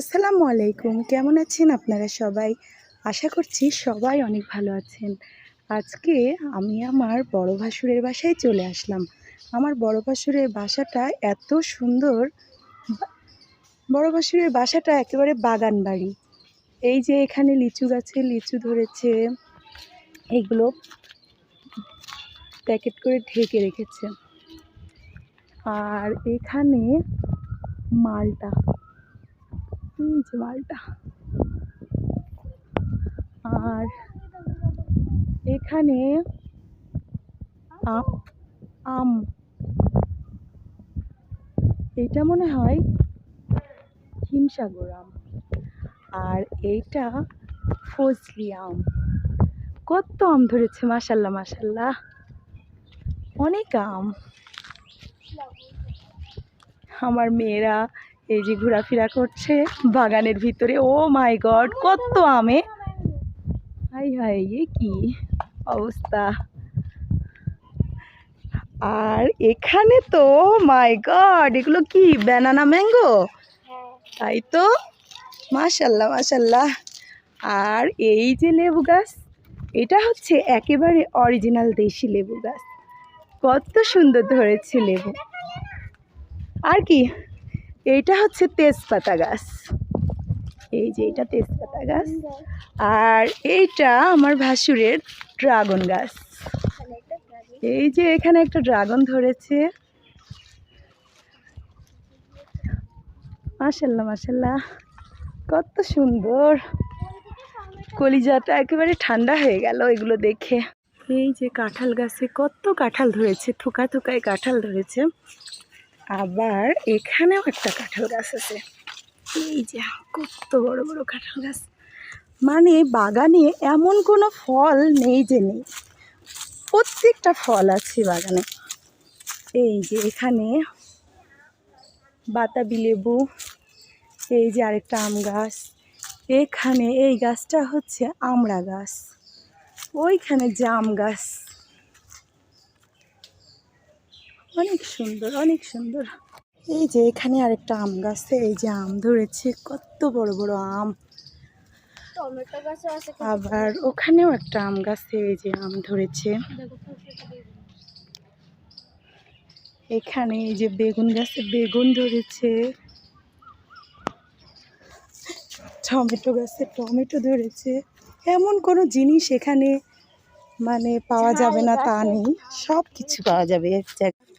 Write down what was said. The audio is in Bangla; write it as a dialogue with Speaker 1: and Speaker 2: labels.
Speaker 1: আসসালামু আলাইকুম। কেমন আছেন আপনারা সবাই? আশা করছি সবাই অনেক ভালো আছেন। আজকে আমি আমার বড় ভাসুরের বাসায় চলে আসলাম। আমার বড় ভাসুরের বাসাটা এত সুন্দর। বড় ভাসুরের বাসাটা একেবারে বাগান বাড়ি। এই যে এখানে লিচু গাছে লিচু ধরেছে, এগুলো প্যাকেট করে ঢেকে রেখেছে। আর এখানে মালটা, এই যে মালটা। আর এখানে আম, এটা মনে হয় হিমসাগর আম। আর এইটা ফজলি আম। কত আম ধরেছে, মাশাল্লাহ মাশাল্লাহ, অনেক আম। আমার মেয়েরা এই যে ঘোরাফেরা করছে বাগানের ভিতরে। ও মাই গড, কত আমে! হাই হাই, এ কি অবস্থা! আর এখানে তো মাই গড, এগুলো কি ব্যানানা ম্যাঙ্গো? তাই তো, মাশাল্লাহ মাশাল্লাহ। আর এই যে লেবু গাছ, এটা হচ্ছে একেবারে অরিজিনাল দেশি লেবু গাছ। কত সুন্দর ধরেছে লেবু। আর কি, এইটা হচ্ছে তেজপাতা গাছ। এই যে এটা তেজপাতা গাছ। আর এইটা আমার ভাসুরের ড্রাগন গাছ। এই যে এখানে একটা ড্রাগন ধরেছে, মাশাল্লাহ মাশাল্লাহ, কত সুন্দর। কলিজাটা একেবারে ঠান্ডা হয়ে গেল এগুলো দেখে। এই যে কাঁঠাল গাছে কত কাঁঠাল ধরেছে, থোকা থোকায় কাঁঠাল ধরেছে। আবার এখানেও একটা কাঁঠাল গাছ আছে। এই যে কত বড় বড় কাঁঠাল গাছ। মানে বাগানে এমন কোনো ফল নেই যে নেই, প্রত্যেকটা ফল আছে বাগানে। এই যে এখানে বাতাবি লেবু, এই যে আরেকটা আম গাছ, এখানে এই গাছটা হচ্ছে আমড়া গাছ, ওইখানে জাম গাছ। অনেক সুন্দর অনেক সুন্দর। এই যে এখানে আরেকটা আম গাছে এই যে আম ধরেছে, কত বড় বড় আম। আবার ওখানেও একটা আম গাছে এই যে আম ধরেছে। এখানে এই যে বেগুন গাছে বেগুন ধরেছে, টমেটো গাছে টমেটো ধরেছে। এমন কোনো জিনিস এখানে মানে পাওয়া যাবে না তা নেই, সব কিছু পাওয়া যাবে এক জায়গায়।